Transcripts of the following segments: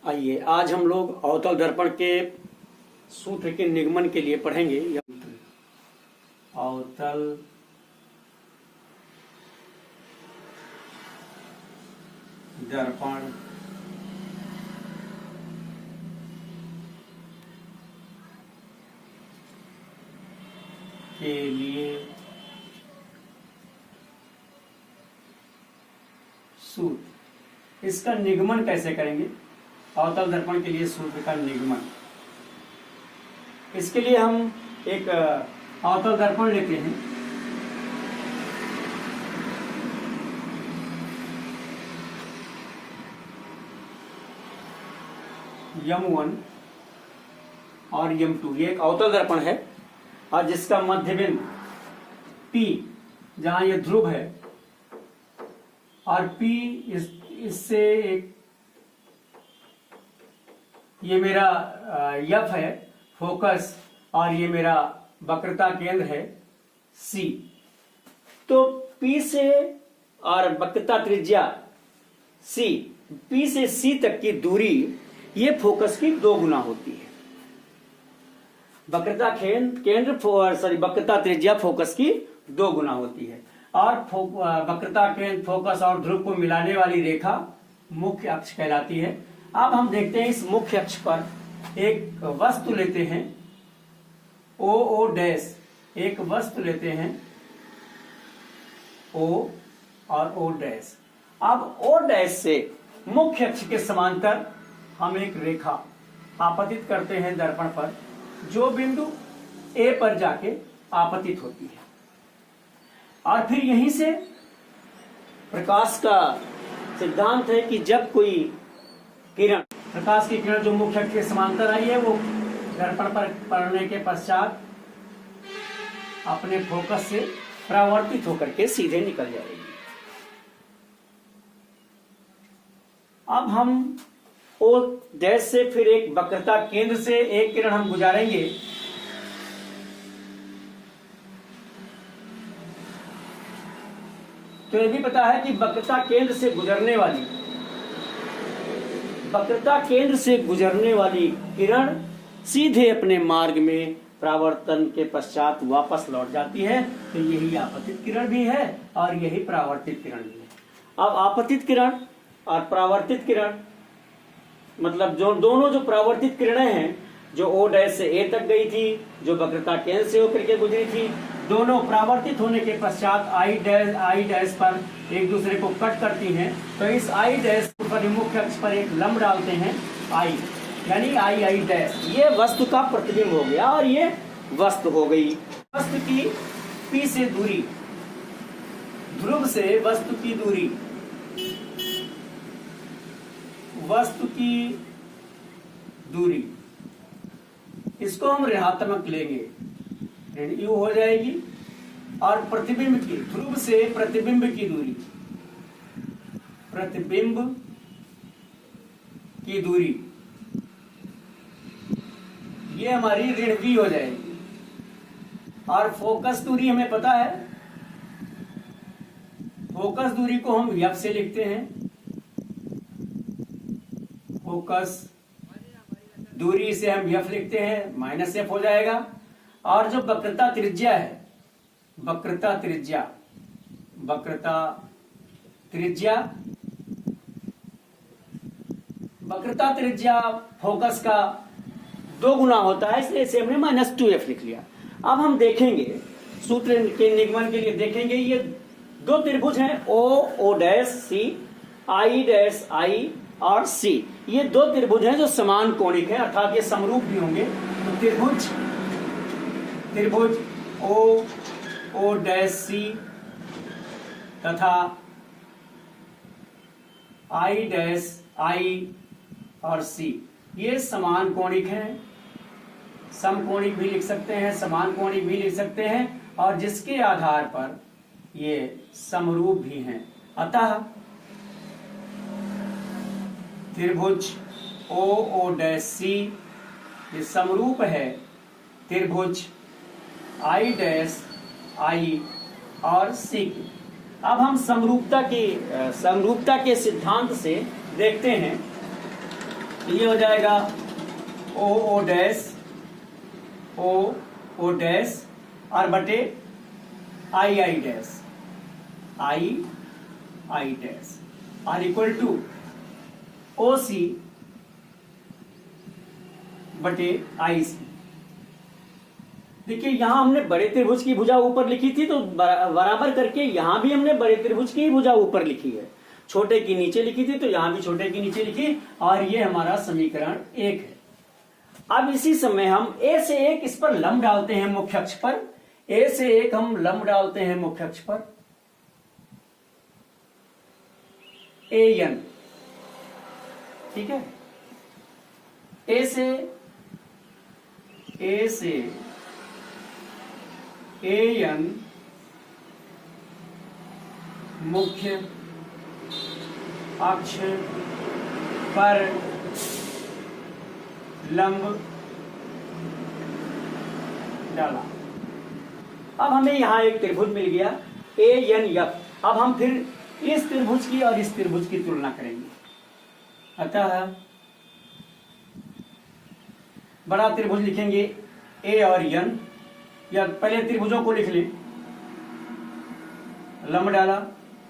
आइए आज हम लोग अवतल दर्पण के सूत्र के निगमन के लिए पढ़ेंगे। अवतल दर्पण के लिए सूत्र, इसका निगमन कैसे करेंगे। अवतल दर्पण के लिए सूत्र का निगमन, इसके लिए हम एक अवतल दर्पण लेते हैं। यम1 और यम2 ये एक अवतल दर्पण है और जिसका मध्यबिंदु P, जहां ये ध्रुव है, और P इससे एक ये मेरा F है फोकस, और ये मेरा वक्रता केंद्र है C। तो P से और वक्रता त्रिज्या C, P से C तक की दूरी ये फोकस की 2 गुना होती है। वक्रता केंद्र वक्रता त्रिज्या फोकस की 2 गुना होती है, और वक्रता केंद्र, फोकस और ध्रुव को मिलाने वाली रेखा मुख्य अक्ष कहलाती है। अब हम देखते हैं इस मुख्य अक्ष पर एक वस्तु लेते हैं ओ डैश, एक वस्तु लेते हैं O और O डैश। अब O डैश से मुख्य अक्ष के समांतर हम एक रेखा आपतित करते हैं दर्पण पर, जो बिंदु A पर जाके आपतित होती है। और फिर यहीं से प्रकाश का सिद्धांत है कि जब कोई किरण, प्रकाश की किरण जो मुख्य अक्ष के समांतर आई है, वो दर्पण पर पड़ने के पश्चात अपने फोकस से परावर्तित होकर के सीधे निकल जाएगी। अब हम O डैश से फिर एक वक्रता केंद्र से एक किरण हम गुजारेंगे, तो ये भी पता है कि वक्रता केंद्र से गुजरने वाली किरण सीधे अपने मार्ग में परावर्तन के पश्चात वापस लौट जाती है। तो यही आपतित किरण भी है और यही परावर्तित किरण भी है। अब आपतित किरण और परावर्तित किरण मतलब जो दोनों जो परावर्तित किरणें हैं, जो O डैश से A तक गई थी, जो वक्रता केंद्र से होकर के गुजरी थी, दोनों परावर्तित होने के पश्चात I डैश पर एक दूसरे को कट करती हैं। तो इस I डैश पर मुख्य अक्ष पर एक लंब डालते हैं I, यानी I डैश। ये वस्तु का प्रतिबिंब हो गया और ये वस्तु हो गई। वस्तु की P से दूरी, ध्रुव से वस्तु की दूरी, इसको हम ऋणात्मक लेंगे, ऋण U हो जाएगी। और प्रतिबिंब की, ध्रुव से प्रतिबिंब की दूरी ये हमारी ऋण V हो जाएगी। और फोकस दूरी हमें पता है, फोकस दूरी को हम F से लिखते हैं। फोकस दूरी से हम F लिखते हैं, -F हो जाएगा। और जो वक्रता त्रिज्या है, वक्रता त्रिज्या फोकस का 2 गुना होता है, इसलिए इसे हमने -2F लिख लिया। अब हम देखेंगे सूत्र के निगमन के लिए देखेंगे, ये 2 त्रिभुज हैं O dash C, I dash I और C। ये 2 त्रिभुज हैं जो समान कोणिक हैं, अर्थात ये समरूप भी होंगे। तो त्रिभुज O डैश C तथा I डैश I और C, ये समान कोणिक हैं। समकोणिक भी लिख सकते हैं, समान कोणिक भी लिख सकते हैं, और जिसके आधार पर ये समरूप भी हैं। अतः त्रिभुज O डैश C ये समरूप है त्रिभुज I डैश I और C की। अब हम समरूपता के सिद्धांत से देखते हैं तो ये हो जाएगा ओ ओ डैश ओ ओ डैश और बटे I I dash I I dash और इक्वल टू ओ सी बटे आई सी। देखिए यहां हमने बड़े त्रिभुज की भुजा ऊपर लिखी थी तो बराबर करके यहां भी हमने बड़े त्रिभुज की भुजा ऊपर लिखी है, छोटे की नीचे लिखी थी तो यहां भी छोटे की नीचे लिखी और ये हमारा समीकरण 1 है। अब इसी समय हम a से 1 इस पर लंब डालते हैं मुख्य अक्ष पर, a से 1 हम लंब डालते हैं मुख्य अक्ष पर an, ठीक है। a से an मुख्य अक्ष पर लंब डाला। अब हमें यहां एक त्रिभुज मिल गया ANF। अब हम फिर इस त्रिभुज की और इस त्रिभुज की तुलना करेंगे। अतः बड़ा त्रिभुज लिखेंगे A और N, या पहले त्रिभुजों को लिख लें। लंब डाला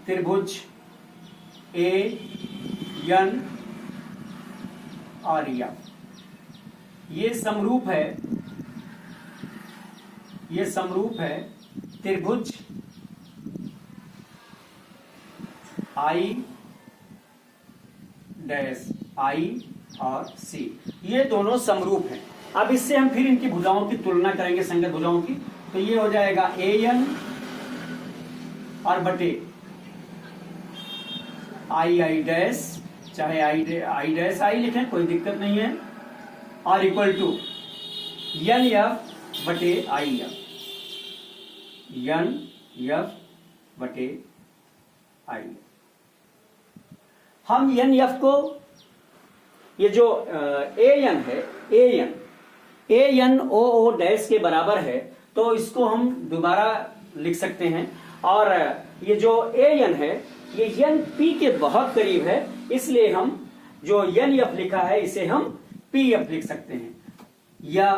त्रिभुज AN और F, ये समरूप है त्रिभुज I डैश I और C, ये दोनों समरूप हैं। अब इससे हम फिर इनकी भुजाओं की तुलना करेंगे, संगत भुजाओं की। तो ये हो जाएगा AN और बटे आई डैश, चाहे आई डैश आई लिखें कोई दिक्कत नहीं है, और इक्वल टू NF बटे IF, NF बटे IF। हम NF को, ये जो AN है, AN ओ डैश के बराबर है तो इसको हम दोबारा लिख सकते हैं। और ये जो AN है ये NP के बहुत करीब है, इसलिए हम जो NF लिखा है इसे हम PF लिख सकते हैं। या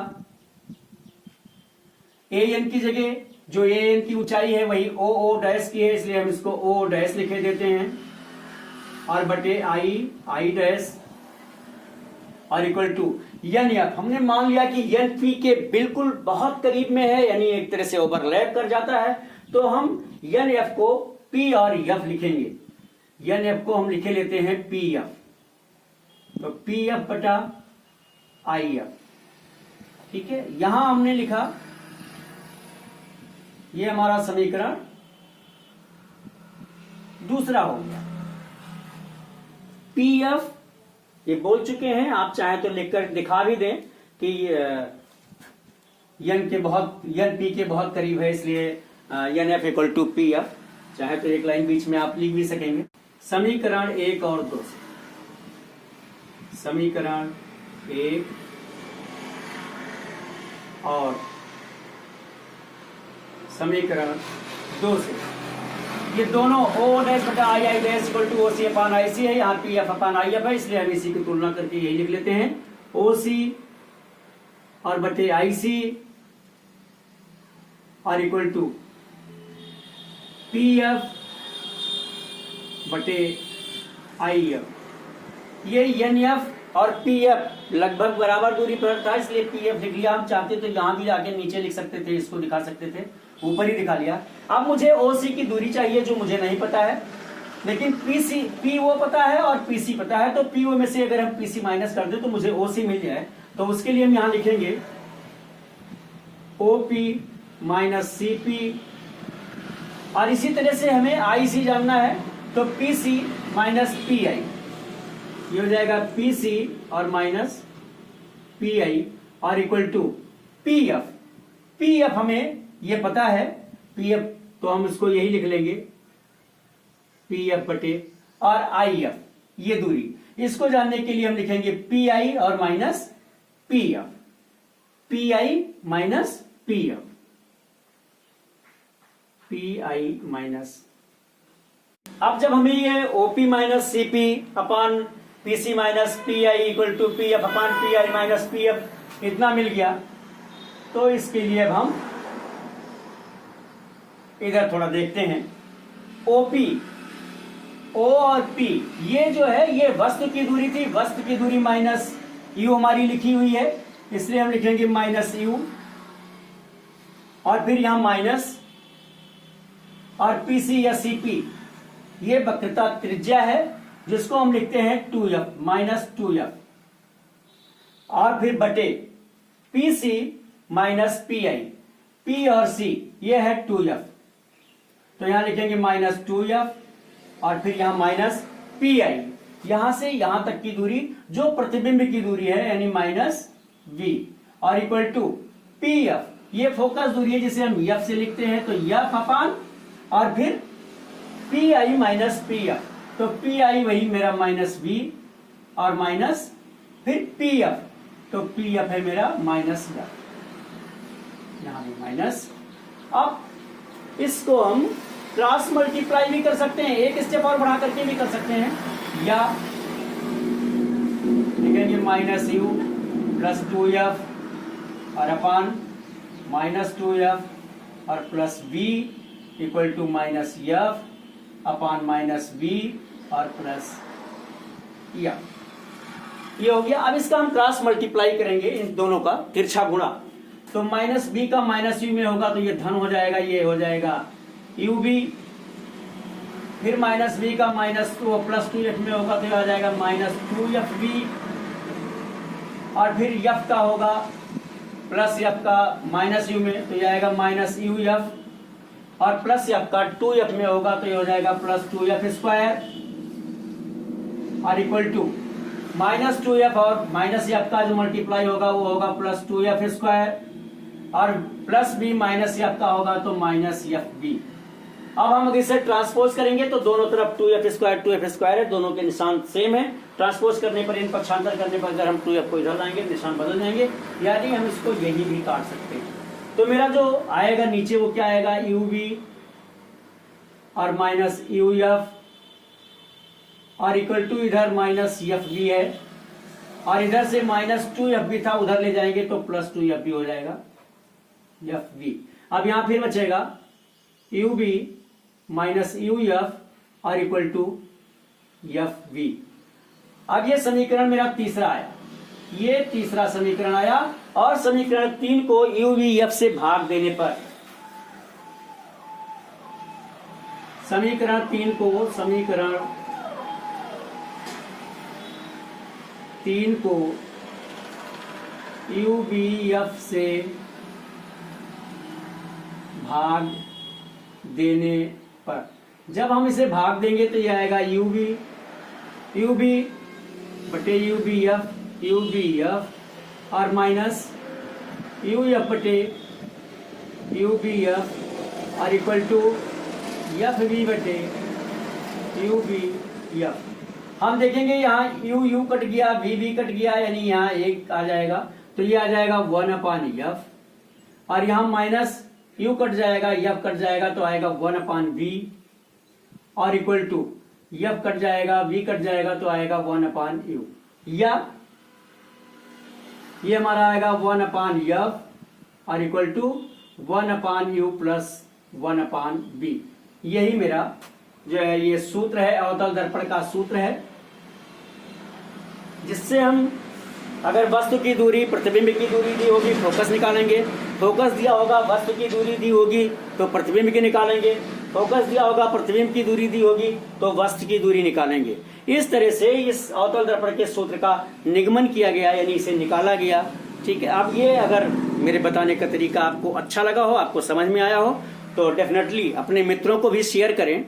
AN की जगह जो AN की ऊंचाई है वही ओ डैश की है, इसलिए हम इसको ओ डैश लिखे देते हैं, और बटे आई डैश और इक्वल टू NF। हमने मान लिया कि NP के बिल्कुल बहुत करीब में है, यानी एक तरह से ओवरलैप कर जाता है, तो हम NF को P और F लिखेंगे। NF को हम लिखे लेते हैं PF, तो PF बटा IF, ठीक है। यहां हमने लिखा, ये हमारा समीकरण दूसरा हो गया। PF ये बोल चुके हैं, आप चाहें तो लिखकर दिखा भी दें कि NP के बहुत करीब है, इसलिए NF इक्वल टू PF, चाहे तो एक लाइन बीच में आप लिख भी सकेंगे। समीकरण 1 और 2 से, समीकरण 1 और समीकरण 2 से, ये दोनों O डैश बटा I dash equal to OC upon IC है, यहाँ PF अपान IF है, इसलिए हम इसी की तुलना करके यही लिख लेते हैं OC और बटे IC और इक्वल टू PF बटे IF। ये NF और PF लगभग बराबर दूरी पर था, इसलिए PF लिख लिया। हम चाहते तो यहां भी आके नीचे लिख सकते थे, इसको दिखा सकते थे, ऊपर ही दिखा लिया। अब मुझे OC की दूरी चाहिए जो मुझे नहीं पता है, लेकिन PO पता है और PC पता है, तो PO में से अगर हम PC माइनस कर दे तो मुझे OC मिल जाए, तो उसके लिए हम यहां लिखेंगे OP माइनस CP, और इसी तरह से हमें IC जानना है, तो PC माइनस PI, ये हो जाएगा PC और माइनस PI और इक्वल टू PF हमें ये पता है, PF तो हम इसको यही लिख लेंगे PF बटे और IF, ये दूरी, इसको जानने के लिए हम लिखेंगे PI और minus PF, PI minus PF, PI minus. अब जब हमें ये OP minus CP upon P C minus P I equal to P F upon P I minus P F, इतना मिल गया। तो इसके लिए अब हम इधर थोड़ा देखते हैं। ओपी, ओ और पी ये जो है ये वस्तु की दूरी थी, वस्तु की दूरी माइनस यू हमारी लिखी हुई है, इसलिए हम लिखेंगे माइनस यू, और फिर यहां माइनस, और पीसी या सीपी ये वक्रता त्रिज्या है जिसको हम लिखते हैं 2f माइनस 2f, और फिर बटे पीसी माइनस पी आई, पी और सी ये है 2f, तो यहां लिखेंगे माइनस 2f, और फिर यहां माइनस पी आई, यहां से यहां तक की दूरी जो प्रतिबिंब की दूरी है यानी माइनस v, और इक्वल टू पी एफ, ये फोकस दूरी है जिसे हम एफ से लिखते हैं, तो एफ अपान और फिर P I minus P F, तो पी आई वही मेरा माइनस वी और माइनस फिर पी एफ, तो पी एफ है मेरा माइनस एफ, यहां भी माइनस। अब इसको हम क्रॉस मल्टीप्लाई भी कर सकते हैं, एक स्टेप और बढ़ा करके भी कर सकते हैं, या लिखेंगे माइनस यू प्लस 2f और अपान माइनस 2f और plus v equal to minus F upon minus v और प्लस एफ, ये हो गया। अब इसका हम क्रॉस मल्टीप्लाई करेंगे इन दोनों का तिरछा गुणा, तो माइनस b का माइनस u में होगा तो ये धन हो जाएगा, ये हो जाएगा ub, फिर माइनस b का माइनस 2 प्लस 2f में होगा तो ये आ जाएगा माइनस 2fv, और फिर f का होगा प्लस f का माइनस u में तो ये आएगा माइनस uf, और प्लस f का 2f में होगा तो ये हो जाएगा प्लस 2f स्क्वायर, और इक्वल टू माइनस 2f और माइनस f का जो मल्टीप्लाई होगा वो होगा प्लस 2f स्क्वायर, और प्लस b माइनस f का होगा तो माइनस fb। अब हम अगर इसे ट्रांसपोज करेंगे तो दोनों तरफ 2f स्क्वायर है, दोनों के निशान सेम है। ट्रांसपोज करने पर, इन पक्षांतर करने पर अगर हम 2f को इधर लाएंगे निशान बदल जाएंगे, यानी हम इसको यही भी काट सकते हैं। तो मेरा जो आएगा नीचे वो क्या आएगा, ub और माइनस uf, और इक्वल टू इधर माइनस fv है, और इधर से माइनस 2fv था उधर ले जाएंगे तो प्लस 2fv हो जाएगा fv। अब यहां फिर बचेगा ub माइनस uf और इक्वल टू fv। अब ये समीकरण मेरा तीसरा आया, ये तीसरा समीकरण आया, और समीकरण 3 को uvf से भाग देने पर, समीकरण 3 को uvf से भाग देने पर, जब हम इसे भाग देंगे तो यह आएगा ub बटे uvf और माइनस uf बटे uvf और इक्वल टू fv बटे uvf। हम देखेंगे यहाँ u कट गया, v कट गया, यानी यहाँ एक आ जाएगा तो ये आ जाएगा 1 अपान f, और यहाँ माइनस u कट जाएगा, f कट जाएगा तो आएगा 1 अपान v, और इक्वल टू f कट जाएगा, v कट जाएगा तो आएगा 1 अपान u, या ये हमारा आएगा 1 अपान f और equal to 1 upon u plus 1 upon v। यही मेरा जो है ये सूत्र है, अवतल दर्पण का सूत्र है, जिससे हम अगर वस्तु की दूरी प्रतिबिंब की दूरी दी होगी फोकस निकालेंगे, फोकस दिया होगा वस्तु की दूरी दी होगी तो प्रतिबिंब की निकालेंगे, फोकस दिया होगा प्रतिबिंब की दूरी दी होगी तो वस्तु की दूरी निकालेंगे। इस तरह से इस अवतल दर्पण के सूत्र का निगमन किया गया, यानी इसे निकाला गया। ठीक है, अब ये अगर मेरे बताने का तरीका आपको अच्छा लगा हो, आपको समझ में आया हो, तो डेफिनेटली अपने मित्रों को भी शेयर करें,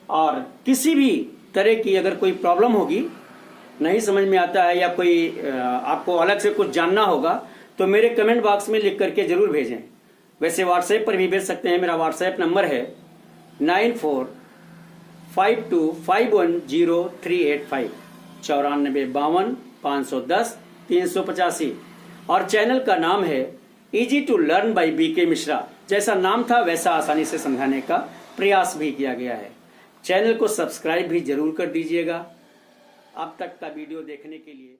और किसी भी तरह की अगर कोई प्रॉब्लम होगी, नहीं समझ में आता है या कोई आपको अलग से कुछ जानना होगा तो मेरे कमेंट बॉक्स में लिख करके जरूर भेजें। वैसे व्हाट्सएप पर भी भेज सकते हैं, मेरा व्हाट्सएप नंबर है 9452510385 9452510510 और चैनल का नाम है easy to learn by B K Mishra. जैसा नाम था वैसा आसानी से समझाने का प्रयास भी किया गया है। चैनल को सब्सक्राइब भी जरूर कर दीजिएगा। अब तक का वीडियो देखने के लिए